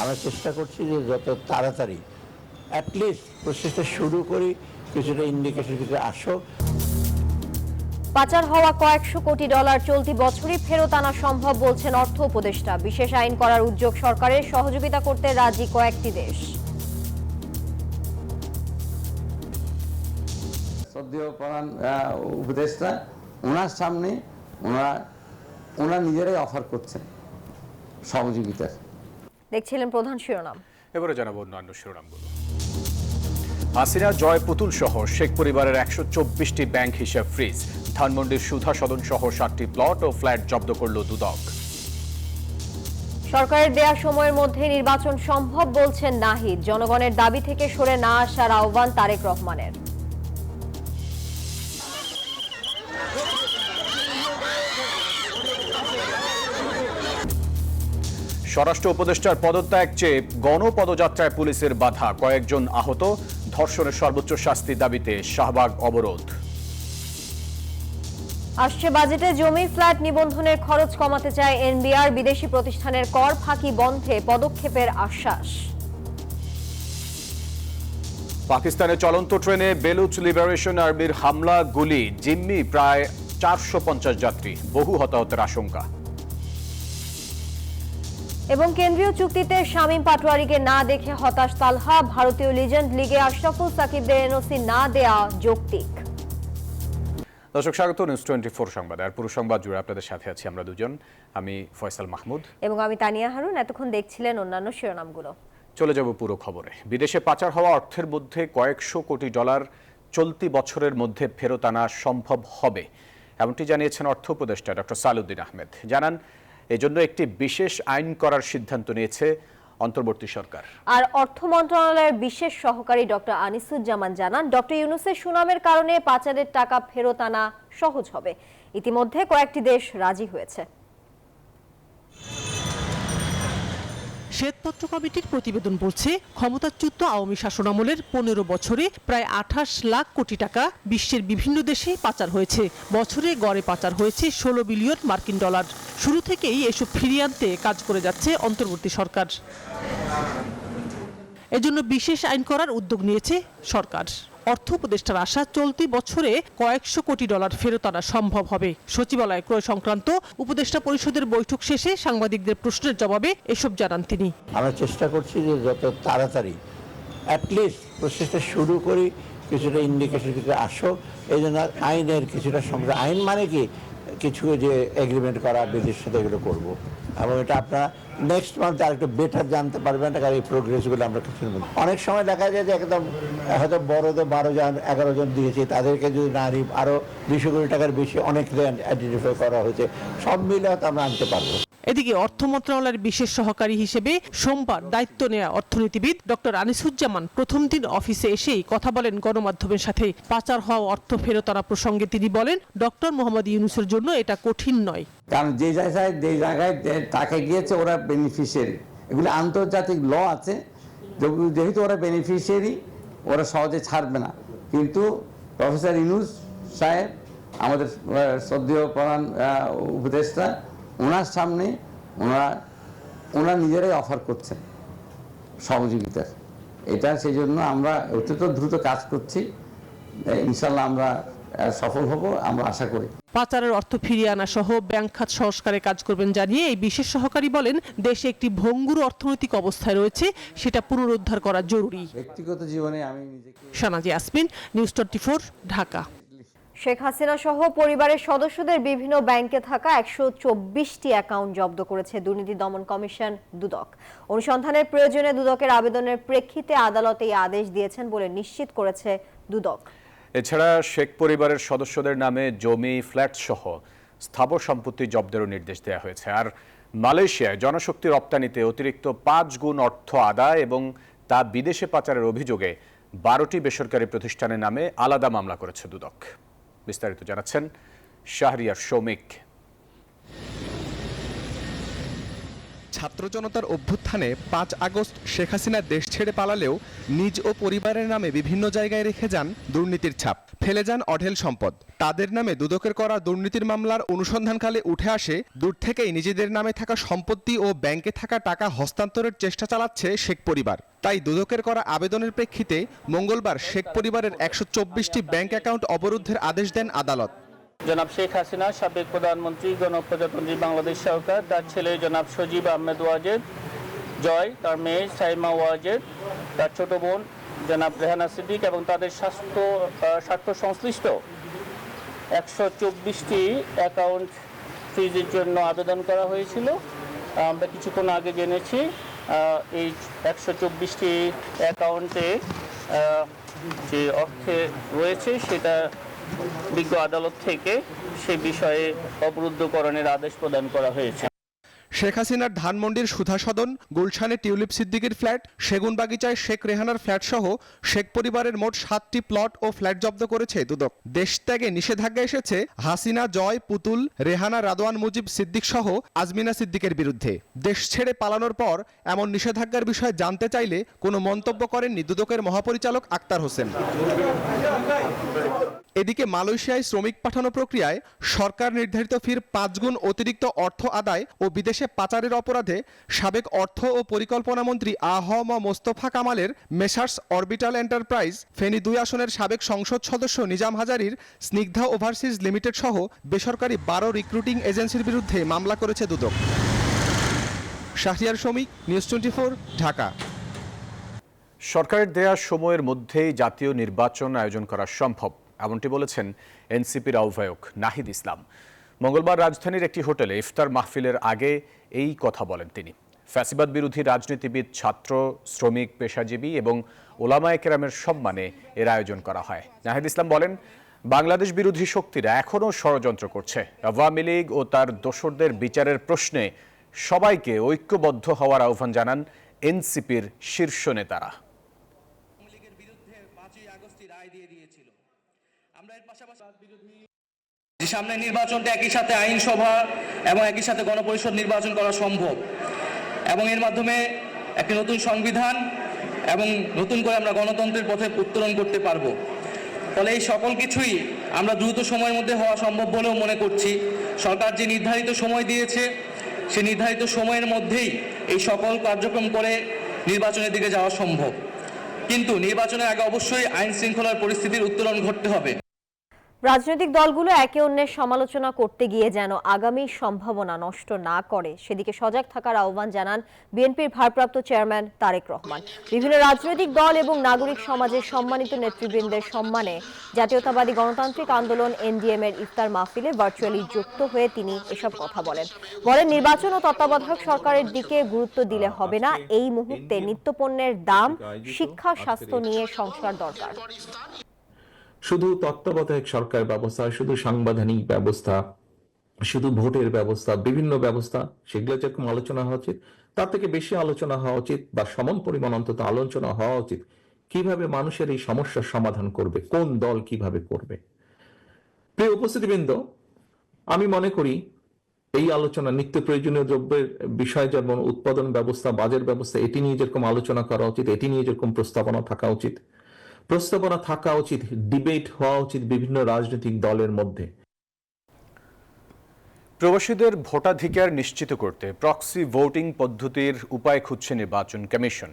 আমরা চেষ্টা করছি যে যত তাড়াতাড়ি অ্যাটলিস্ট প্রসেসটা শুরু করি, কিছুটা ইন্ডিকেশন কিছু আসুক। পাচার হওয়া কয়েকশো কোটি ডলার চলতি বছরই ফেরত আনা সম্ভব বলছেন অর্থ উপদেষ্টা। বিশেষ আইন করার উদ্যোগ সরকারের, সহযোগিতা করতে রাজি কয়েকটি দেশ। শ্রদ্ধেয় প্রধান উপদেষ্টা ওনার সামনে ওনারা নিজেরাই অফার করছেন সহযোগিতার। দেখছিলেন প্রধান শিরোনাম। এবারে জানাবো অন্যান্য শিরোনামগুলো। হাসিনা জয় পুতুল সহ শেখ পরিবারের 124টি ব্যাংক হিসাব ফ্রিজ। ধানমন্ডির সুধা সদন সহ 7টি প্লট ও ফ্ল্যাট জব্দ করল দুদক। সরকারের দেয়া সময়ের মধ্যে নির্বাচন সম্ভব বলছেন নাহিদ। জনগণের দাবি থেকে সরে না আসার আহ্বান তারেক রহমানের। স্বরাষ্ট্র উপদেষ্টার পদত্যাগ চেয়ে গণপদযাত্রায় পুলিশের বাধা, কয়েকজন আহত। ধর্ষণের সর্বোচ্চ শাস্তির দাবিতে শাহবাগ অবরোধ। আসছে বাজেটে জমি ফ্ল্যাট নিবন্ধনের খরচ কমাতে চায় এনবিআর। বিদেশি প্রতিষ্ঠানের কর ফাঁকি বন্ধে পদক্ষেপের আশ্বাস। পাকিস্তানের চলন্ত ট্রেনে বেলুচ লিবারেশন আর্মির হামলা, গুলি, জিম্মি প্রায় 450 যাত্রী, বহু হতাহতের আশঙ্কা। এবং কেন্দ্রীয় চুক্তিতে শামীম পাটোয়ারিকে না দেখে হতাশ তালহা। ভারতীয় লিজেন্ড লিগে আশরাফুল সাকিবদের এনওসি না দেয়া যৌক্তিক। দর্শক স্বাগত নিউজ 24 সংবাদ। আর পুরো সংবাদ জুড়ে আপনাদের সাথে আছি আমরা দুজন, আমি ফয়সাল মাহমুদ এবং আমি তানিয়া হারুন। এতক্ষণ দেখছিলেন অন্যান্য শিরোনামগুলো। চলে যাব পুরো খবরে। বিদেশে পাচার হওয়া অর্থের মধ্যে কয়েকশো কোটি ডলার চলতি বছরের মধ্যে ফেরত আনা সম্ভব হবে, এমনটি জানিয়েছেন অর্থ উপদেষ্টা ডক্টর সালেউদ্দিন আহমেদ। জানান, এজন্য একটি বিশেষ আইন করার সিদ্ধান্ত নিয়েছে অন্তর্বর্তী সরকার। আর অর্থ মন্ত্রণালয়ের বিশেষ সহকারী ডক্টর আনিসুজ্জামান জানান, ডক্টর ইউনূসের সুনামের কারণে পাচারের টাকা ফেরত আনা সহজ হবে। ইতিমধ্যে কয়েকটি দেশ রাজি হয়েছে। শ্বেতপত্র কমিটির প্রতিবেদন বলছে, ক্ষমতাচ্যুত আওয়ামী শাসনামলের 15 বছরে প্রায় 28 লাখ কোটি টাকা বিশ্বের বিভিন্ন দেশে পাচার হয়েছে। বছরে গড়ে পাচার হয়েছে 16 বিলিয়ন মার্কিন ডলার। শুরু থেকেই এসব ফিরিয়ে আনতে কাজ করে যাচ্ছে অন্তর্বর্তী সরকার। এজন্য বিশেষ আইন করার উদ্যোগ নিয়েছে সরকার। অর্থ উপদেষ্টার আশা, চলতি বছরে কয়েকশো কোটি ডলার ফেরত আনা সম্ভব হবে। সচিবালয় ক্রয় সংক্রান্ত উপদেষ্টা পরিষদের বৈঠক শেষে সাংবাদিকদের প্রশ্নের জবাবে এসব জানান তিনি। আমরা চেষ্টা করছি যে যত তাড়াতাড়ি অ্যাটলিস্ট প্রসেসটা শুরু করি, কিছুটা ইন্ডিকেশন কিছু আসুক। এই জন্য আইনের কিছুটা সংখ্যা, আইন মানে কি কিছু যে এগ্রিমেন্ট করা বিদেশের সাথে এগুলো করবো, এবং এটা আপনারা নেক্সট মান্থে আরেকটু বেটার জানতে পারবেন। কারণ এই প্রোগ্রেসগুলো আমরা কিছু অনেক সময় দেখা যায় যে একদম হয়তো বড়দের 12 জন 11 জন দিয়েছি, তাদেরকে যদি না নিই আরও 200 কোটি টাকার বেশি অনেক আইডেন্টিফাই করা হয়েছে, সব মিলে হয়তো আমরা আনতে পারবো। এদিকে অর্থ মন্ত্রণালয়ের বিশেষ সহকারী হিসেবে সোমবার দায়িত্ব নেওয়া অর্থনীতিবিদ ডক্টর আনিসুজ্জামান প্রথম দিন অফিসে এসেই কথা বলেন গণমাধ্যমের সাথে। পাচার হওয়া অর্থ ফেরত আনা প্রসঙ্গে তিনি বলেন, ডক্টর মোহাম্মদ ইউনূসের জন্য এটা কঠিন নয়। কারণ যে জায়গায় টাকা গিয়েছে ওরা বেনিফিশিয়ারি, এগুলো আন্তর্জাতিক ল আছে, যেহেতু ওরা বেনিফিশিয়ারি ওরা সহজে ছাড়বে না। কিন্তু প্রফেসর ইউনূস সাহেব, আমাদের শ্রদ্ধেয় প্রধান উপদেষ্টা, ওনার সামনে ওনারা নিজেরাই অফার করছেন সহযোগিতার। এটা সেই জন্য আমরা অত্যন্ত দ্রুত কাজ করছি। ইনশাল্লাহ আমরা সফল হব, আমরা আশা করি। পাচারের অর্থ ফিরিয়ে আনা সহ ব্যাংক খাত সংস্কারে কাজ করবেন জানিয়ে এই বিশেষ সহকারী বলেন, দেশে একটি ভঙ্গুর অর্থনৈতিক অবস্থায় রয়েছে, সেটা পুনরুদ্ধার করা জরুরি। ব্যক্তিগত জীবনে আমি নিজেকে। শানাজি আসমিন, নিউজ 24, ঢাকা। শেখ হাসিনা সহ পরিবারের সদস্যদের বিভিন্ন ব্যাংকে থাকা 124টি অ্যাকাউন্ট জব্দ করেছে দুর্নীতি দমন কমিশন দুদক। অনুসন্ধানের প্রয়োজনে দুদকের আবেদনের প্রেক্ষিতে আদালতে এই আদেশ দিয়েছেন বলে নিশ্চিত করেছে দুদক। এছাড়া শেখ পরিবারের সদস্যদের নামে জমি, ফ্ল্যাট সহ স্থাবর সম্পত্তি জব্দেরও নির্দেশ দেওয়া হয়েছে। আর মালয়েশিয়ায় জনশক্তি রপ্তানিতে অতিরিক্ত 5 গুণ অর্থ আদায় এবং তা বিদেশে পাচারের অভিযোগে 12টি বেসরকারি প্রতিষ্ঠানের নামে আলাদা মামলা করেছে দুদক। বিস্তারিত জানাচ্ছেন শাহরিয়ার শৌমিক। ছাত্র জনতার অভ্যুত্থানে 5 আগস্ট শেখ হাসিনা দেশ ছেড়ে পালালেও নিজ ও পরিবারের নামে বিভিন্ন জায়গায় রেখে যান দুর্নীতির ছাপ, ফেলে যান অঢেল সম্পদ। তাদের নামে দুদকের করা দুর্নীতির মামলার অনুসন্ধানকালে উঠে আসে দূর থেকেই নিজেদের নামে থাকা সম্পত্তি ও ব্যাংকে থাকা টাকা হস্তান্তরের চেষ্টা চালাচ্ছে শেখ পরিবার। তাই দুদকের করা আবেদনের প্রেক্ষিতে মঙ্গলবার শেখ পরিবারের 124টি ব্যাংক অ্যাকাউন্ট অবরুদ্ধের আদেশ দেন আদালত। জনাব শেখ হাসিনা, সাবেক প্রধানমন্ত্রী, গণপ্রজাতন্ত্রী বাংলাদেশ সরকার, তার ছেলে জনাব সজীব আহমেদ ওয়াজেদ জয়, তার মেয়ে সাইমা ওয়াজেদ, তার ছোট বোন জনাব রেহানা সিদ্দিক এবং তাদের স্বার্থ সংশ্লিষ্ট 124টি অ্যাকাউন্ট ফ্রিজের জন্য আবেদন করা হয়েছিল। আমরা কিছুক্ষণ আগে জেনেছি এই 124টি অ্যাকাউন্টে যে অর্থে রয়েছে সেটা বিজ্ঞ আদালত থেকে সে বিষয়ে অবরুদ্ধকরণের আদেশ প্রদান করা হয়েছে। শেখ হাসিনার ধানমন্ডির সুধা সদন, গুলশানে টিউলিপ সিদ্দিকীর ফ্ল্যাট, সেগুনবাগিচায় শেখ রেহানার ফ্ল্যাট সহ শেখ পরিবারের মোট 7টি প্লট ও ফ্ল্যাট জব্দ করেছে দুদক। দেশ ত্যাগে নিষেধাজ্ঞা এসেছে হাসিনা, জয়, পুতুল, রেহানা, রাদওয়ান মুজিব সিদ্দিক সহ আজমিনা সিদ্দিকের বিরুদ্ধে। দেশ ছেড়ে পালানোর পর এমন নিষেধাজ্ঞার বিষয়ে জানতে চাইলে কোনো মন্তব্য করেননি দুদকের মহাপরিচালক আক্তার হোসেন। এদিকে মালয়েশিয়ায় শ্রমিক পাঠানো প্রক্রিয়ায় সরকার নির্ধারিত ফির 5 গুণ অতিরিক্ত অর্থ আদায় ও বিদেশে পাচারের অপরাধে সাবেক অর্থ ও পরিকল্পনা মন্ত্রী আ.হ.ম মোস্তফা কামালের মেসার্স অরবিটাল এন্টারপ্রাইজ ফেনী 2 আসনের সাবেক সংসদ সদস্য নিজাম হাজারীর স্নিগ্ধা ওভারসিজ লিমিটেড সহ বেসরকারি 12 রিক্রুটিং এজেন্সির বিরুদ্ধে মামলা করেছে দুদক। শাহরিয়ার শমীক, নিউজ 24, ঢাকা। সরকারের দেয়া সময়ের মধ্যেই জাতীয় নির্বাচন আয়োজন করা সম্ভব, এমনটি বলেছেন এনসিপির আহ্বায়ক নাহিদ ইসলাম। মঙ্গলবার রাজধানীর একটি হোটেলে ইফতার মাহফিলের আগে এই কথা বলেন তিনি। ফ্যাসিবাদ বিরোধী রাজনীতিবিদ, ছাত্র, শ্রমিক, পেশাজীবী এবং ওলামায়ে কেরামের সম্মানে এর আয়োজন করা হয়। নাহিদ ইসলাম বলেন, বাংলাদেশ বিরোধী শক্তিরা এখনও ষড়যন্ত্র করছে। আওয়ামী লীগ ও তার দোসরদের বিচারের প্রশ্নে সবাইকে ঐক্যবদ্ধ হওয়ার আহ্বান জানান এনসিপির শীর্ষ নেতারা। সামনে নির্বাচনটা একই সাথে আইনসভা এবং একই সাথে গণপরিষদ নির্বাচন করা সম্ভব এবং এর মাধ্যমে একটি নতুন সংবিধান এবং নতুন করে আমরা গণতন্ত্রের পথে উত্তরণ করতে পারবো। ফলে এই সকল কিছুই আমরা দ্রুত সময়ের মধ্যে হওয়া সম্ভব বলেও মনে করছি। সরকার যে নির্ধারিত সময় দিয়েছে সে নির্ধারিত সময়ের মধ্যেই এই সকল কার্যক্রম করে নির্বাচনের দিকে যাওয়া সম্ভব, কিন্তু নির্বাচনের আগে অবশ্যই আইন শৃঙ্খলার পরিস্থিতির উত্তরণ ঘটতে হবে। রাজনৈতিক দলগুলো একে অন্যের সমালোচনা করতে গিয়ে যেন আগামী সম্ভাবনা নষ্ট না করে সেদিকে সজাগ থাকার আহ্বান জানান বিএনপির ভারপ্রাপ্ত চেয়ারম্যান তারেক রহমান। বিভিন্ন রাজনৈতিক দল এবং নাগরিক সমাজের সম্মানিত নেতৃবৃন্দের সম্মানে জাতীয়তাবাদী গণতান্ত্রিক আন্দোলন এনডিএম এর ইফতার মাহফিলে ভার্চুয়ালি যুক্ত হয়ে তিনি এসব কথা বলেন। নির্বাচন ও তত্ত্বাবধায়ক সরকারের দিকে গুরুত্ব দিলে হবে না, এই মুহূর্তে নিত্যপণ্যের দাম, শিক্ষা, স্বাস্থ্য নিয়ে সংস্কার দরকার। শুধু তত্ত্বাবধায়ক সরকার ব্যবস্থা, শুধু সাংবিধানিক ব্যবস্থা, শুধু ভোটের ব্যবস্থা, বিভিন্ন ব্যবস্থা, সেগুলো যেরকম আলোচনা হওয়া উচিত, তার থেকে বেশি আলোচনা হওয়া উচিত বা সমান পরিমাণ অন্তত আলোচনা হওয়া উচিত কিভাবে মানুষের এই সমস্যার সমাধান করবে, কোন দল কিভাবে করবে। প্রিয় উপস্থিতিবৃন্দ, আমি মনে করি এই আলোচনা নিত্য প্রয়োজনীয় দ্রব্যের বিষয়, যেমন উৎপাদন ব্যবস্থা, বাজার ব্যবস্থা, এটি নিয়ে যেরকম আলোচনা করা উচিত, এটি নিয়ে যেরকম প্রস্তাবনা থাকা উচিত, ডিবেট হওয়া উচিত বিভিন্ন রাজনৈতিক দলের মধ্যে। প্রবাসীদের ভোটাধিকার নিশ্চিত করতে প্রক্সি ভোটিং পদ্ধতির উপায় খুঁজছে নির্বাচন কমিশন।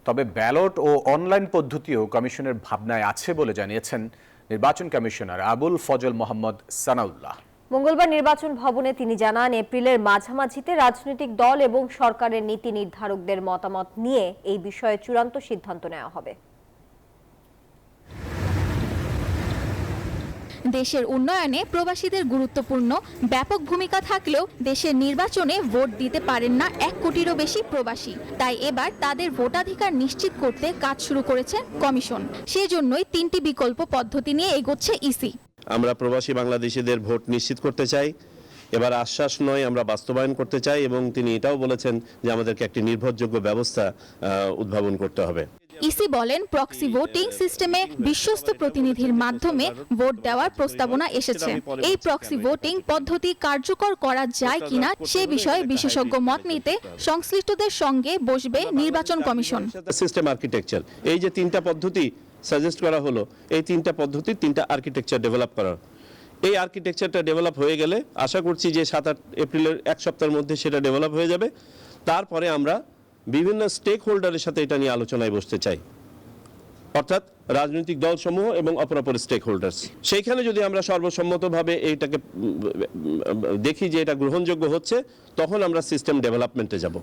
তবে ব্যালট ও অনলাইন পদ্ধতিও কমিশনের ভাবনায় আছে বলে জানিয়েছেন নির্বাচন কমিশনার আবুল ফজল মোহাম্মদ সানাউল্লাহ। মঙ্গলবার নির্বাচন ভবনে তিনি জানান, এপ্রিলের মাঝামাঝিতে রাজনৈতিক দল এবং সরকারের নীতি নির্ধারকদের মতামত নিয়ে এই বিষয়ে চূড়ান্ত সিদ্ধান্ত নেওয়া হবে। দেশের উন্নয়নে প্রবাসীদের গুরুত্বপূর্ণ ব্যাপক ভূমিকা থাকলেও দেশের নির্বাচনে ভোট দিতে পারেন না 1 কোটিরও বেশি প্রবাসী। তাই এবার তাদের ভোটাধিকার নিশ্চিত করতে কাজ শুরু করেছে কমিশন। সেজন্যই 3টি বিকল্প পদ্ধতি নিয়ে এগোচ্ছে ইসি। আমরা প্রবাসী বাংলাদেশিদের ভোট নিশ্চিত করতে চাই, এবার আশ্বাস নয়, আমরা বাস্তবায়ন করতে চাই এবং তিনি এটাও বলেছেন যে আমাদেরকে একটি নির্ভরযোগ্য ব্যবস্থা উদ্ভাবন করতে হবে। ইসি বলেন প্রক্সি ভোটিং সিস্টেমে বিশ্বস্ত প্রতিনিধির মাধ্যমে ভোট দেওয়ার প্রস্তাবনা এসেছে। এই প্রক্সি ভোটিং পদ্ধতি কার্যকর করা যায় কিনা সে বিষয়ে বিশেষজ্ঞ মত নিতে সংশ্লিষ্টদের সঙ্গে বসবে নির্বাচন কমিশন। সিস্টেম আর্কিটেকচার, এই যে 3টা পদ্ধতি সাজেস্ট করা হলো, এই 3টা পদ্ধতির 3টা আর্কিটেকচার ডেভেলপ করা। এই আর্কিটেকচারটা ডেভেলপ হয়ে গেলে আশা করছি যে 7-8 এপ্রিলের এক সপ্তাহের মধ্যে সেটা ডেভেলপ হয়ে যাবে। তারপরে আমরা বিভিন্ন স্টেক হোল্ডারের সাথে এটা নিয়ে আলোচনায় বসতে চাই, অর্থাৎ রাজনৈতিক দলসমূহ এবং অপরাপর স্টেক হোল্ডার্স। সেইখানে যদি আমরা সর্বসম্মতভাবে এইটাকে দেখি যে এটা গ্রহণযোগ্য হচ্ছে, তখন আমরা সিস্টেম ডেভেলপমেন্টে যাব।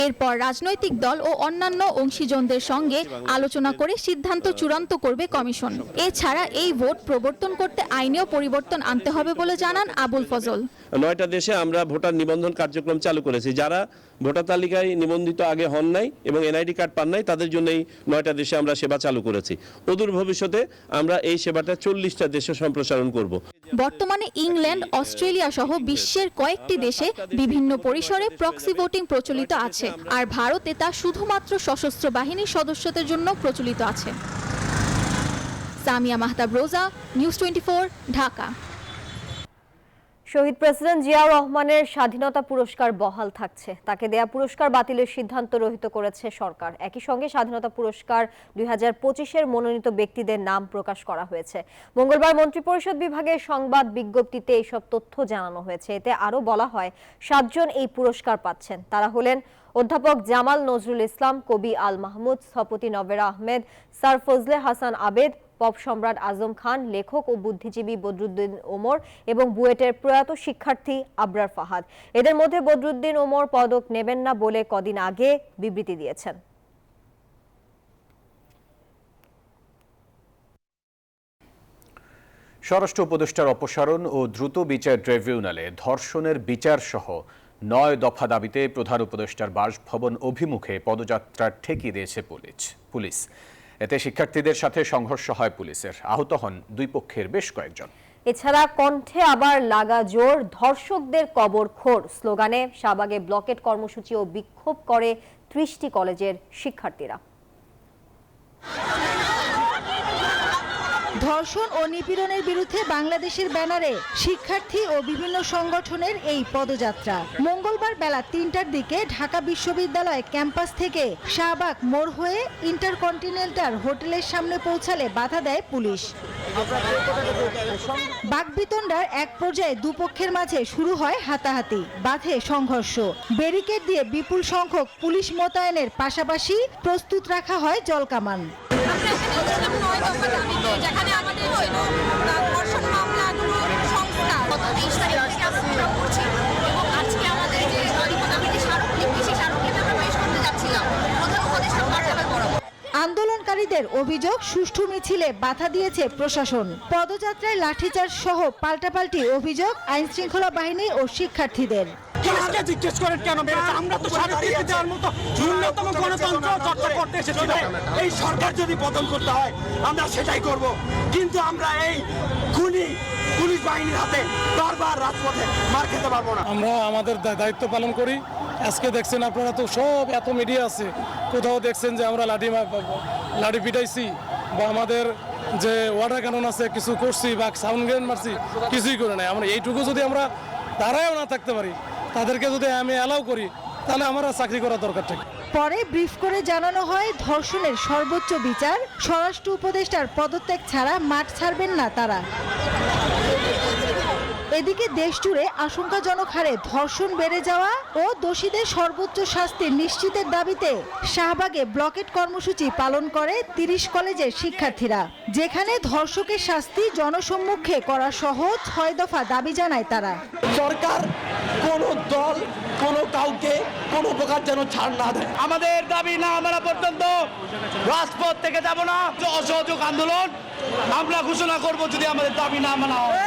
এরপর রাজনৈতিক দল ও অন্যান্য অংশীজনদের সঙ্গে আলোচনা করে সিদ্ধান্ত চূড়ান্ত করবে কমিশন। এছাড়া এই ভোট প্রবর্তন করতে আইনেও পরিবর্তন আনতে হবে বলে জানান আবুল ফজল। 9টা দেশে আমরা ভোটার নিবন্ধন কার্যক্রম চালু করেছি। যারা ভোটার তালিকায় নিবন্ধিত আগে হন নাই এবং এনআইডি কার্ড পান নাই, তাদের জন্য এই 9টা দেশে আমরা সেবা চালু করেছি। অদূর ভবিষ্যতে আমরা এই সেবাটা 40টা দেশে সম্প্রসারণ করব। বর্তমানে ইংল্যান্ড, অস্ট্রেলিয়া সহ বিশ্বের কয়েকটি দেশে বিভিন্ন পরিসরে প্রক্সি ভোটিং প্রচলিত আছে, আর ভারতে তা শুধুমাত্র সশস্ত্র বাহিনীর সদস্যদের জন্য প্রচলিত আছে। সামিয়া মাহতাব রোজা, নিউজ 24, ঢাকা। শহীদ প্রেসিডেন্ট জিয়াউর রহমানের স্বাধীনতা পুরস্কার বহাল থাকছে। তাকে দেয়া পুরস্কার বাতিলের সিদ্ধান্ত রহিত করেছে সরকার। একই সঙ্গে স্বাধীনতা পুরস্কার 2025-এর মনোনীত ব্যক্তিদের নাম প্রকাশ করা হয়েছে। মঙ্গলবার মন্ত্রিপরিষদ বিভাগের সংবাদ বিজ্ঞপ্তিতে এইসব তথ্য জানানো হয়েছে। এতে আরও বলা হয় 7 জন এই পুরস্কার পাচ্ছেন। তারা হলেন অধ্যাপক জামাল নজরুল ইসলাম, কবি আল মাহমুদ, স্থপতি নবেরা আহমেদ, স্যার ফজলে হাসান আবেদ, পপ সম্রাট আজম খান, লেখক ও বুদ্ধিজীবী বদরুদ্দিন ওমর এবং বুয়েটের প্রয়াত শিক্ষার্থী আবরার ফাহাদ। এদের মধ্যে বদরুদ্দিন ওমর পদক নেবেন না বলে কদিন আগে বিবৃতি দিয়েছেন। স্বরাষ্ট্র উপদেষ্টার অপসারণ ও দ্রুত বিচার ট্রাইব্যুনালে ধর্ষণের বিচার সহ 9 দফা দাবিতে প্রধান উপদেষ্টার বাসভবন অভিমুখে পদযাত্রা ঠেকিয়ে দিয়েছে পুলিশ। এতে শিক্ষার্থীদের সাথে সংঘর্ষ হয় পুলিশের। আহত হন দুই পক্ষের বেশ কয়েকজন। এছাড়া কণ্ঠে আবার লাগা জোর, ধর্ষকদের কবর খোঁড় স্লোগানে শাহবাগে ব্লকেট কর্মসূচি ও বিক্ষোভ করে 30টি কলেজের শিক্ষার্থীরা। ধর্ষণ ও নিপীড়নের বিরুদ্ধে বাংলাদেশের ব্যানারে শিক্ষার্থী ও বিভিন্ন সংগঠনের এই পদযাত্রা মঙ্গলবার বেলা 3টার দিকে ঢাকা বিশ্ববিদ্যালয় ক্যাম্পাস থেকে শাহবাগ মোড় হয়ে ইন্টারকন্টিনেন্টাল হোটেলের সামনে পৌঁছালে বাধা দেয় পুলিশ। বাকবিতণ্ডার এক পর্যায়ে দুপক্ষের মাঝে শুরু হয় হাতাহাতি, বাধে সংঘর্ষ। ব্যারিকেড দিয়ে বিপুল সংখ্যক পুলিশ মোতায়েনের পাশাপাশি প্রস্তুত রাখা হয় জলকামান। যেখানে আমাদের ছিল ধর্ষণ মামলাগুলো সংস্কার গত 23 তারিখ এবং আজকে আমাদের যে স্মারকলিপি সেই স্মারকলিপি আমরা পেশ করতে যাচ্ছিলাম প্রধান উপদেষ্টা কার্যালয় বরাবর। আন্দোলনকারীদের অভিযোগ সুষ্ঠু মিছিলে বাধা দিয়েছে প্রশাসন। পদযাত্রায় লাঠিচার্জ সহ পাল্টাপাল্টি অভিযোগ আইন শৃঙ্খলা বাহিনী ও শিক্ষার্থীদের। জিজ্ঞেস করেন কেন মেরেছে? আমরা তো স্বীকৃতি দেওয়ার মতো ন্যূনতম গণতন্ত্র চর্চা করতে এসেছিল। এই সরকার যদি বদল করতে হয় আমরা সেটাই করব, কিন্তু আমরা এই খুনি পুলিশ বাহিনীর হাতে বারবার রাজপথে মার খেতে পারবো না। আমরা আমাদের দায়িত্ব পালন করি। আজকে দেখছেন আপনারা তো সব এত মিডিয়া আছে, কোথাও দেখছেন যে আমরা লাঠি পিটাইছি বা আমাদের যে ওয়াটার ক্যানন আছে কিছু করছি বা সাউন্ড গ্রেনেড মারছি, কিছুই করে নাই। আমরা এইটুকু যদি আমরা দাঁড়ায়ও না থাকতে পারি, তাদেরকে যদি আমি অ্যালাউ করি, তাহলে আমরা চাকরি করার দরকার থাকে। পরে ব্রিফ করে জানানো হয় ধর্ষণের সর্বোচ্চ বিচার, স্বরাষ্ট্র উপদেষ্টার পদত্যাগ ছাড়া মাঠ ছাড়বেন না তারা। এদিকে দেশ জুড়ে আশঙ্কাজনক হারে ধর্ষণ বেড়ে যাওয়া ও দোষীদের সর্বোচ্চ শাস্তি নিশ্চিতের দাবিতে শাহবাগে ব্লকেট কর্মসূচি পালন করে 30 কলেজের শিক্ষার্থীরা, যেখানে ধর্ষকের শাস্তি জনসম্মুখে করা সহ 6 দফা দাবি জানায় তারা। সরকার কোন দল কোন কাউকে কোন প্রকার যেন ছাড় না দেয়। আমাদের দাবি না মানা পর্যন্ত রাজপথ থেকে যাব না। অসহযোগ আন্দোলন আমরা ঘোষণা করব যদি আমাদের দাবি না মানা হয়।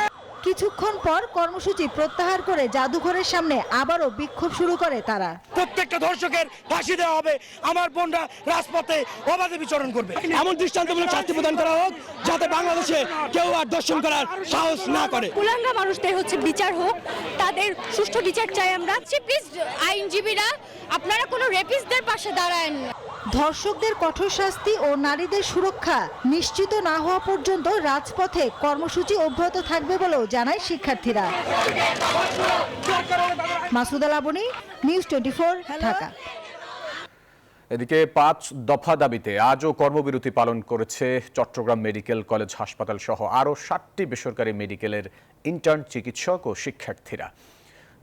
কিছুক্ষণ পর কর্মসূচি প্রত্যাহার করে জাদুঘরের সামনে আবারও বিক্ষোভ শুরু করে তারা। প্রত্যেকটা ধর্ষকের ফাঁসি দেওয়া হবে, আমার বোনরা রাজপথে অবাধে বিচরণ করবে। এমন দৃষ্টান্তমূলক শাস্তি প্রদান করা হোক যাতে বাংলাদেশে কেউ আর ধর্ষণ করার সাহস না করে। কুলাঙ্গা মানুষদের বিচার হোক, তাদের সুষ্ঠু বিচার চাই আমরা। প্লিজ আইনজীবীরা আপনারা কোনো রেপিস্টদের পাশে দাঁড়ান। ধর্ষকদের কঠোর শাস্তি ও নারীদের সুরক্ষা নিশ্চিত না হওয়া পর্যন্ত রাজপথে কর্মসূচি অব্যাহত থাকবে বলেও জানায় শিক্ষার্থীরা। মাসুদা লাবনী, নিউজ 24, ঢাকা। এদিকে 5 দফা দাবিতে আজও কর্মবিরতি পালন করেছে চট্টগ্রাম মেডিকেল কলেজ হাসপাতাল সহ আরও 7টি বেসরকারি মেডিকেলের ইন্টার্ন চিকিৎসক ও শিক্ষার্থীরা।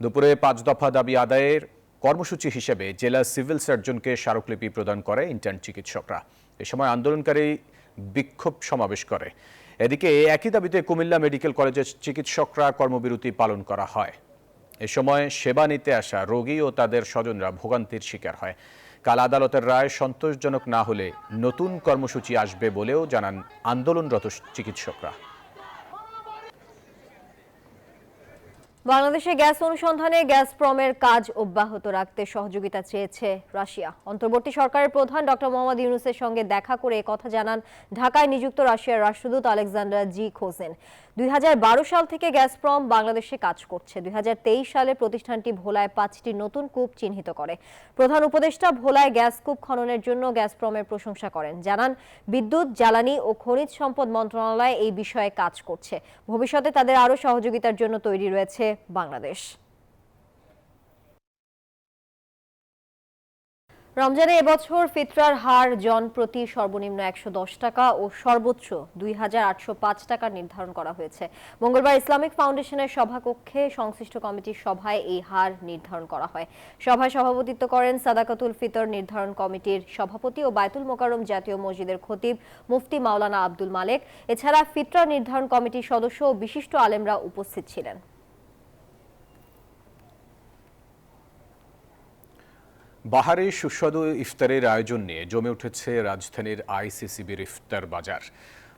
দুপুরে 5 দফা দাবি আদায়ের কর্মসূচি হিসেবে জেলা সিভিল সার্জনকে স্মারকলিপি প্রদান করে ইন্টার্ন চিকিৎসকরা। এ সময় আন্দোলনকারী বিক্ষোভ সমাবেশ করে। এদিকে একই দাবিতে কুমিল্লা মেডিকেল কলেজের চিকিৎসকরা কর্মবিরতি পালন করা হয়। এ সময় সেবা নিতে আসা রোগী ও তাদের স্বজনরা ভোগান্তির শিকার হয়। কাল আদালতের রায় সন্তোষজনক না হলে নতুন কর্মসূচি আসবে বলেও জানান আন্দোলনরত চিকিৎসকরা। বাংলাদেশে গ্যাস অনুসন্ধানে গ্যাসপ্রমের কাজ অব্যাহত রাখতে সহযোগিতা চেয়েছে রাশিয়া। অন্তর্বর্তী সরকারের প্রধান ডক্টর মোহাম্মদ ইউনূসের সঙ্গে দেখা করে কথা জানান ঢাকায় নিযুক্ত রাশিয়ার রাষ্ট্রদূত আলেকজান্ডার জি খোজেন। 2012 সাল থেকে গ্যাসপ্রম বাংলাদেশে কাজ করছে। 2023 সালে প্রতিষ্ঠানটি ভোলায় 5টি নতুন কূপ চিহ্নিত করে। প্রধান উপদেষ্টা ভোলায় গ্যাস কূপ খননের জন্য গ্যাসপ্রমের প্রশংসা করেন। জানান বিদ্যুৎ, জ্বালানি ও খনিজ সম্পদ মন্ত্রণালয় এই বিষয়ে কাজ করছে। ভবিষ্যতে তাদের আরও সহযোগিতার জন্য তৈরি রয়েছে বাংলাদেশ। রমজানে এবছর ফিতরার হার জন প্রতি সর্বনিম্ন 110 টাকা ও সর্বোচ্চ 2805 টাকা নির্ধারণ করা হয়েছে। মঙ্গলবার ইসলামিক ফাউন্ডেশনের সভাকক্ষে সংশ্লিষ্ট কমিটির সভায় এই হার নির্ধারণ করা হয়। সভায় সভাপতিত্ব করেন সাদাকাতুল ফিতর নির্ধারণ কমিটির সভাপতি ও বায়তুল মোকাররম জাতীয় মসজিদের খতিব মুফতি মাওলানা আব্দুল মালেক। এছাড়া ফিতরা নির্ধারণ কমিটির সদস্য ও বিশিষ্ট আলেমরা উপস্থিত ছিলেন। বাহারে সুস্বাদু ইফতারের আয়োজন নিয়ে জমে উঠেছে রাজধানীর আইসিসিবির ইফতার বাজার।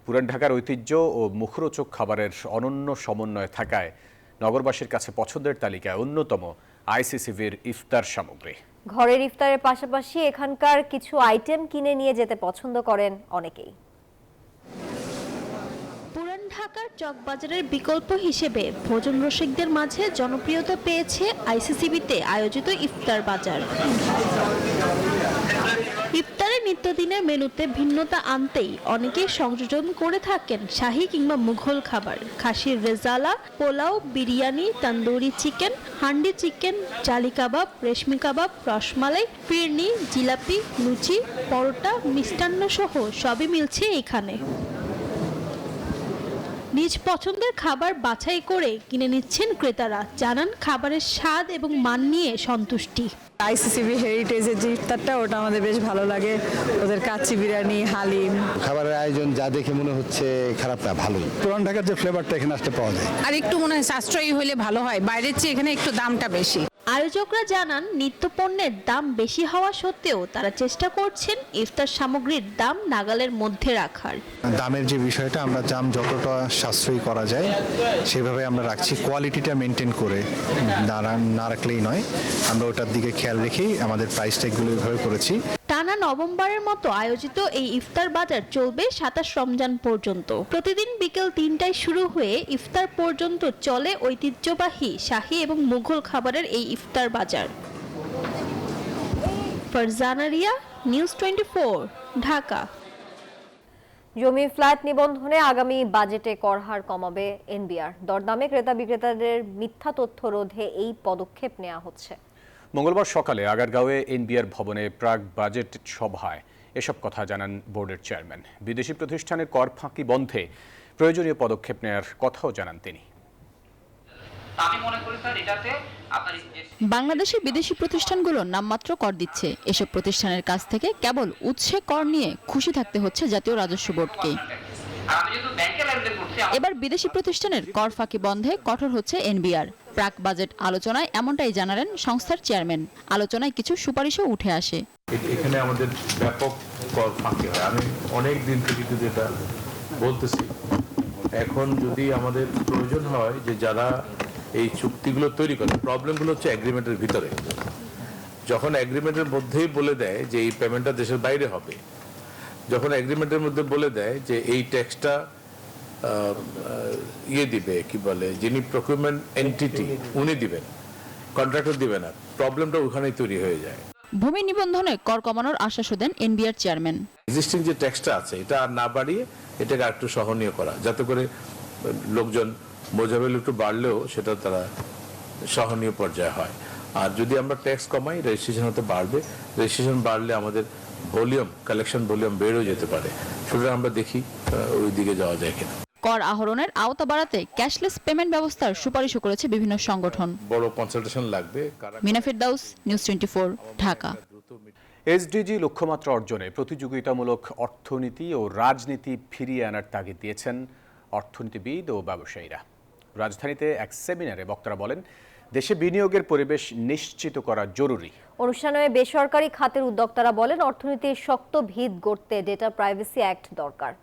পুরান ঢাকার ঐতিহ্য ও মুখরোচক খাবারের অনন্য সমন্বয় থাকায় নগরবাসীর কাছে পছন্দের তালিকায় অন্যতম আইসিসিবির ইফতার সামগ্রী। ঘরের ইফতারের পাশাপাশি এখানকার কিছু আইটেম কিনে নিয়ে যেতে পছন্দ করেন অনেকেই। ঢাকার চকবাজারের বিকল্প হিসেবে ভোজন রসিকদের মাঝে জনপ্রিয়তা পেয়েছে আইসিসিবিতে আয়োজিত ইফতার বাজার। ইফতারে নিত্যদিনের মেনুতে ভিন্নতা আনতেই অনেকেই সংযোজন করে থাকেন শাহী কিংবা মুঘল খাবার। খাসির রেজালা, পোলাও, বিরিয়ানি, তন্দুরি চিকেন, হান্ডি চিকেন, জালি কাবাব, রেশমি কাবাব, রসমালাই, ফিরনি, জিলাপি, লুচি, পরোটা, মিষ্টান্ন সহ সবই মিলছে এখানে। নিজ পছন্দের খাবার বাছাই করে কিনে নিচ্ছেন ক্রেতারা। জানান খাবারের স্বাদ এবং মান নিয়ে সন্তুষ্টি। আইসিসিবি হেরিটেজের যে ইফতারটা ওটা আমাদের বেশ ভালো লাগে। ওদের কাচ্চি বিরিয়ানি, হালিম, খাবারের আয়োজন যা দেখে মনে হচ্ছে খারাপ না, ভালোই। পুরান ঢাকার যে ফ্লেভারটা এখানে আসতে পাওয়া যায়। আর একটু মনে হয় সাশ্রয়ী হলে ভালো হয়, বাইরের চেয়ে এখানে একটু দামটা বেশি। আয়োজকরা জানান নিত্যপণ্যের দাম বেশি হওয়া সত্ত্বেও তারা চেষ্টা করছেন ইফতার সামগ্রীর দাম নাগালের মধ্যে রাখার। দামের যে বিষয়টা আমরা দাম যতটা সাশ্রয়ী করা যায় সেভাবে আমরা রাখছি, কোয়ালিটিটা মেনটেন করে না রাখলেই নয়। আমরা ওটার দিকে খেয়াল রেখেই আমাদের প্রাইস ট্যাগগুলো এইভাবে করেছি। টানা নভেম্বরের মতো আয়োজিত এই ইফতার বাজার চলবে 27 রমজান পর্যন্ত। প্রতিদিন বিকেল 3টায় শুরু হয়ে ইফতার পর্যন্ত চলে ঐতিহ্যবাহী শাহী এবং মুঘল খাবারের এই ইফতার বাজার। ফারজানা রিয়া, নিউজ 24, ঢাকা। জমি ফ্ল্যাট নিবন্ধনে আগামী বাজেটে কর হার কমাবে এনবিআর। দরদামে ক্রেতা বিক্রেতাদের মিথ্যা তথ্য রোধে এই পদক্ষেপ নেওয়া হচ্ছে। মঙ্গলবার সকালে আগারগাঁওয়ে এনবিআর ভবনে প্রাক বাজেট সভায় এসব কথা জানান বোর্ডের চেয়ারম্যান। বিদেশি প্রতিষ্ঠানের কর ফাঁকি বন্ধে প্রয়োজনীয় পদক্ষেপ নেওয়ার কথাও জানান তিনি। বাংলাদেশে বিদেশি প্রতিষ্ঠানগুলো নামমাত্র কর দিচ্ছে। এসব প্রতিষ্ঠানের কাছ থেকে কেবল উৎসে কর নিয়ে খুশি থাকতে হচ্ছে জাতীয় রাজস্ব বোর্ডকে। এবার বিদেশি প্রতিষ্ঠানের কর ফাঁকি বন্ধে কঠোর হচ্ছে এনবিআর। প্রাক বাজেট আলোচনায় এমনটাই জানালেন সংস্থার চেয়ারম্যান। আলোচনায় কিছু সুপারিশও উঠে আসে। এখানে আমাদের ব্যাপক কর ফাঁকি হয়, আমি অনেক দিন থেকে কিন্তু এটা বলতেছি। এখন যদি আমাদের প্রয়োজন হয় যে যারা এই চুক্তিগুলো তৈরি করে, প্রবলেমগুলো হচ্ছে এগ্রিমেন্টের ভিতরে। যখন এগ্রিমেন্টের মধ্যেই বলে দেয় যে এই পেমেন্টটা দেশের বাইরে হবে, যখন এগ্রিমেন্টের মধ্যে বলে দেয় যে এই ট্যাক্সটা দিবে, কি বলে, যিনি প্রকিউরমেন্ট এন্টিটি উনি দিবেন, কন্ট্রাক্টর দিবে না, প্রবলেমটা ওখানেই তৈরি হয়ে যায়। ভূমি নিবন্ধনে কর কমানোর আশ্বাসও দেন এনবিআর চেয়ারম্যান। এক্সিস্টিং যে ট্যাক্সটা আছে এটা আর না বাড়িয়ে এটাকে আরেকটু সহনীয় করা, যাতে করে লোকজন বোঝাবেল একটু বাড়লেও সেটা তারা সহনীয় পর্যায়ে হয়। আর যদি আমরা ট্যাক্স কমাই, রেজিস্ট্রেশন হতে বাড়বে, রেজিস্ট্রেশন বাড়লে আমাদের ভলিউম, কালেকশন ভলিউম বেড়েও যেতে পারে। সুতরাং আমরা দেখি ওই দিকে যাওয়া যায় কিনা। কর আহরণের আওতা বাড়াতে ক্যাশলেস পেমেন্ট ব্যবস্থার সুপারিশও করেছে বিভিন্ন সংগঠন। বড় কনসালটেশন লাগবে। মিনা ফেরদাউস, নিউজ 24, ঢাকা। এসডিজি লক্ষ্যমাত্রা অর্জনে প্রতিযোগিতামূলক অর্থনীতি ও রাজনীতি ফিরিয়ে আনার তাগিদ দিয়েছেন অর্থনীতিবিদ ও ব্যবসায়ীরা। রাজধানীতে এক সেমিনারে বক্তারা বলেন, দেশে বিনিয়োগের পরিবেশ নিশ্চিত করা জরুরি। অনুষ্ঠানে বেসরকারি খাতের উদ্যোক্তারা বলেন, অর্থনীতির শক্ত ভিত গড়তে ডেটা প্রাইভেসি অ্যাক্ট দরকার।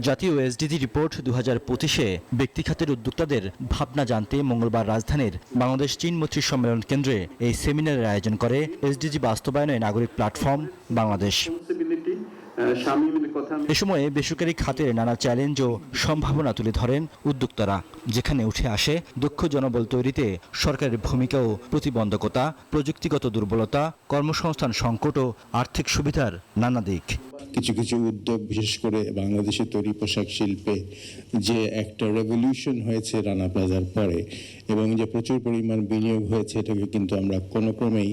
জাতীয় এসডিজি রিপোর্ট 2025-এ ব্যক্তি খাতের উদ্যোক্তাদের ভাবনা জানতে মঙ্গলবার রাজধানীর বাংলাদেশ চীন মৈত্রী সম্মেলন কেন্দ্রে এই সেমিনারের আয়োজন করে এসডিজি বাস্তবায়নে নাগরিক প্ল্যাটফর্ম বাংলাদেশ। এ সময়ে বেসরকারি খাতের নানা চ্যালেঞ্জ ও সম্ভাবনা তুলে ধরেন উদ্যোক্তারা, যেখানে উঠে আসে দক্ষ জনবল তৈরিতে সরকারের ভূমিকা ও প্রতিবন্ধকতা, প্রযুক্তিগত দুর্বলতা, কর্মসংস্থান সংকট ও আর্থিক সুবিধার নানা দিক। কিছু কিছু উদ্যোগ, বিশেষ করে বাংলাদেশের তৈরি পোশাক শিল্পে যে একটা রেভলিউশন হয়েছে রানা প্লাজার পরে এবং যে প্রচুর পরিমাণ বিনিয়োগ হয়েছে, এটাকে কিন্তু আমরা কোনো ক্রমেই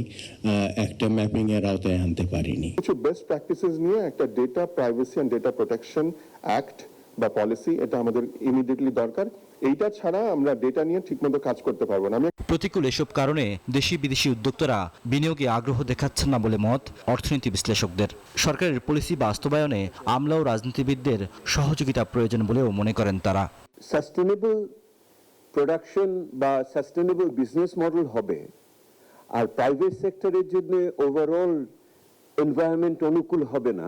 একটা ম্যাপিং এর আওতায় আনতে পারিনি। কিছু বেস্ট প্র্যাকটিসেস নিয়ে একটা data privacy and data protection act বা পলিসি, এটা আমাদের ইমিডিয়েটলি দরকার। এইটা ছাড়া আমরা ডেটা নিয়ে ঠিকমতো কাজ করতে পারবো না। প্রতিকূল এসব কারণে দেশি বিদেশি উদ্যোক্তারা বিনিয়োগে আগ্রহ দেখাচ্ছেন না বলে মত অর্থনীতি বিশ্লেষকদের। সরকারের পলিসি বাস্তবায়নে আমলা ও রাজনীতিবিদদের সহযোগিতা প্রয়োজন বলেও মনে করেন তারা। সাস্টেনেবল প্রোডাকশন বা সাস্টেনেবল বিজনেস মডেল হবে, আর প্রাইভেট সেক্টরের জন্য ওভারঅল এনভায়রনমেন্ট অনুকূল হবে না,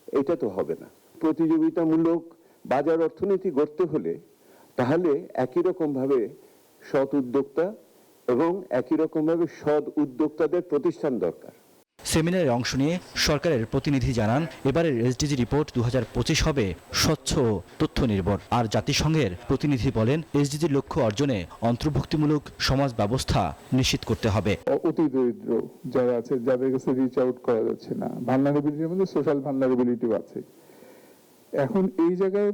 এটা তো হবে না। প্রতিযোগিতামূলক বাজার অর্থনীতি গড়তে হলে তাহলে একই রকম ভাবে সৎ উদ্যোক্তা এবং একই রকম ভাবে সৎ উদ্যোক্তাদের প্রতিষ্ঠান দরকার। সেমিনারে অংশ নিয়ে সরকারের প্রতিনিধি জানান, এবারের এসডিজি রিপোর্ট 2025 হবে স্বচ্ছ ও তথ্য নির্ভর। আর জাতিসংঘের প্রতিনিধি বলেন, এসডিজির লক্ষ্য অর্জনে অন্তর্ভুক্তিমূলক সমাজ ব্যবস্থা নিশ্চিত করতে হবে। অতি দরিদ্র যারা আছে, যাদের কাছে রিচ আউট করা যাচ্ছে না, ভালনারেবিলিটির মধ্যে সোশ্যাল ভালনারেবিলিটিও আছে। এখন এই জায়গায়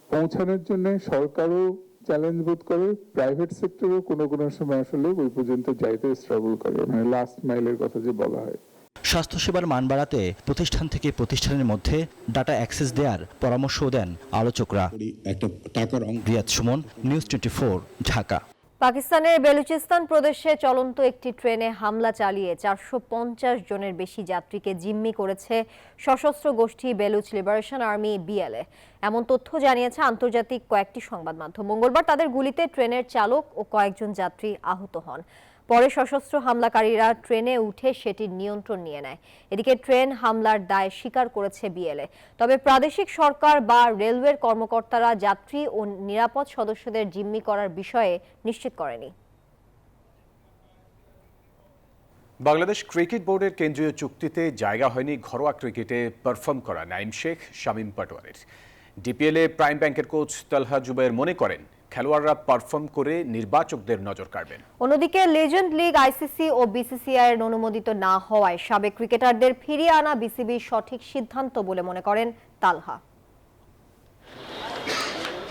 পৌঁছানোর জন্য সরকারও চ্যালেঞ্জ বোধ করে, প্রাইভেট সেক্টরও কোনো কোনো সময় আসলে ওই পর্যন্ত যাইতে স্ট্রাগল করে, মানে লাস্ট মাইলের কথা যে বলা হয়। স্বাস্থ্যসেবার মান বাড়াতে প্রতিষ্ঠান থেকে প্রতিষ্ঠানের মধ্যে ডাটা অ্যাক্সেস দেওয়ার পরামর্শও দেন আলোচকরা। রিয়াদ সুমন, নিউজ 24, ঢাকা। পাকিস্তানের বেলুচিস্তান প্রদেশে চলন্ত একটি ট্রেনে হামলা চালিয়ে 450 জনের বেশি যাত্রীকে জিম্মি করেছে সশস্ত্র গোষ্ঠী বেলুচ লিবারেশন আর্মি বিএলএ। এমন তথ্য জানিয়েছে আন্তর্জাতিক কয়েকটি সংবাদ মাধ্যম। মঙ্গলবার তাদের গুলিতে ট্রেনের চালক ও কয়েকজন যাত্রী আহত হন। পরে সশস্ত্র হামলাকারীরা ট্রেনে উঠে সেটির নিয়ন্ত্রণ নিয়ে নেয়। এদিকে ট্রেন হামলার দায় স্বীকার করেছে বিএলএ। তবে প্রাদেশিক সরকার বা রেলওয়ের কর্মকর্তারা যাত্রী ও নিরাপদ সদস্যদের জিম্মি করার বিষয়ে নিশ্চিত করেনি। বাংলাদেশ ক্রিকেট বোর্ডের কেন্দ্রীয় চুক্তিতে জায়গা হয়নি ঘরোয়া ক্রিকেটে পারফর্ম করা নাইম শেখ, শামীম পাটোয়ারির। ডিপিএলে প্রাইম ব্যাংকের কোচ তালহা জুবায়ের মনে করেন, খেলোয়াড়রা পারফর্ম করে নির্বাচকদের নজর কাড়বেন। অন্যদিকে লেজেন্ড লিগ, আইসিসি ও বিসিসিআই এর অনুমোদিত না হওয়ায় সাবেক ক্রিকেটারদের ফিরিয়ে আনা বিসিবির সঠিক সিদ্ধান্ত বলে মনে করেন তালহা।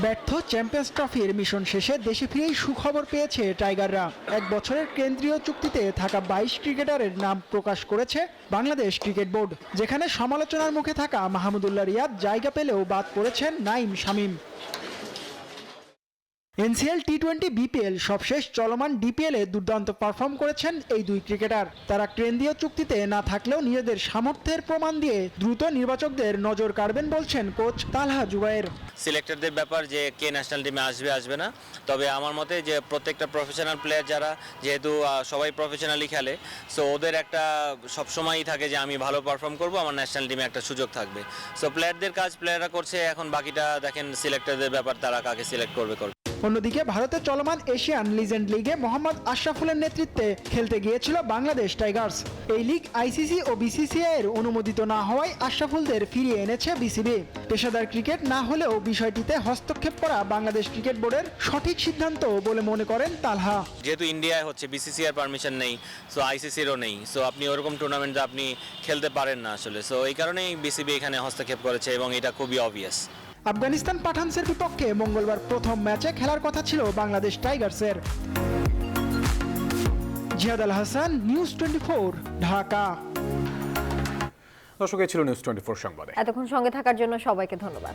ব্যর্থ চ্যাম্পিয়ন্স ট্রফির মিশন শেষে দেশে ফিরেই সুখবর পেয়েছে টাইগাররা। 1 বছরের কেন্দ্রীয় চুক্তিতে থাকা 22 ক্রিকেটারের নাম প্রকাশ করেছে বাংলাদেশ ক্রিকেট বোর্ড, যেখানে সমালোচনার মুখে থাকা মাহমুদুল্লাহ রিয়াদ জায়গা পেলেও বাদ পড়েছেন Naim, Shamim. NCL, T20, BPL সবশেষ চলমান ডিপিএলে দুর্দান্ত পারফর্ম করেছেন এই দুই ক্রিকেটার। তারা কেন্দ্রীয় চুক্তিতে না থাকলেও নিজেদের সামর্থ্যের প্রমাণ দিয়ে দ্রুত নির্বাচকদের নজর কাড়বেন বলছেন কোচ তালহা জুবায়ের। সিলেক্টরদের ব্যাপার যে কে ন্যাশনাল টিমে আসবে আসবে না, তবে আমার মতে যে প্রত্যেকটা প্রফেশনাল প্লেয়ার যারা, যেহেতু সবাই প্রফেশনালি খেলে, সো ওদের একটা সবসময়ই থাকে যে আমি ভালো পারফর্ম করব, আমার ন্যাশনাল টিমে একটা সুযোগ থাকবে। সো প্লেয়ারদের কাজ প্লেয়াররা করছে, এখন বাকিটা দেখেন সিলেক্টরদের ব্যাপার, তারা কাকে সিলেক্ট করবে। অন্যদিকে ভারতে চলমান এশিয়ান লিজেন্ড লিগে মোহাম্মদ আশরাফুলের নেতৃত্বে খেলতে গিয়েছিল বাংলাদেশ টাইগার্স। এই লিগ আইসিসি ও বিসিসিআই এর অনুমোদিত না হওয়ায় আশরাফুলদের ফিরিয়ে এনেছে বিসিবি। পেশাদার ক্রিকেট না হলেও বিষয়টিতে হস্তক্ষেপ করা বাংলাদেশ ক্রিকেট বোর্ডের সঠিক সিদ্ধান্ত বলে মনে করেন তালহা। যেহেতু ইন্ডিয়ায় হচ্ছে বিসিসিআর পারমিশন নেই, সো আইসিসিরও নেই, সো আপনি ওরকম টুর্নামেন্টে আপনি খেলতে পারেন না আসলে। সো এই কারণেই বিসিবি এখানে হস্তক্ষেপ করেছে এবং এটা খুবই অবভিয়াস। আফগানিস্তান পাঠানসের বিপক্ষে মঙ্গলবার প্রথম ম্যাচে খেলার কথা ছিল বাংলাদেশ টাইগার্সের। জিয়াদ আল হাসান, নিউজ 24, ঢাকা। দর্শক, এই ছিল নিউজ 24 সংবাদে। এতক্ষণ সঙ্গে থাকার জন্য সবাইকে ধন্যবাদ।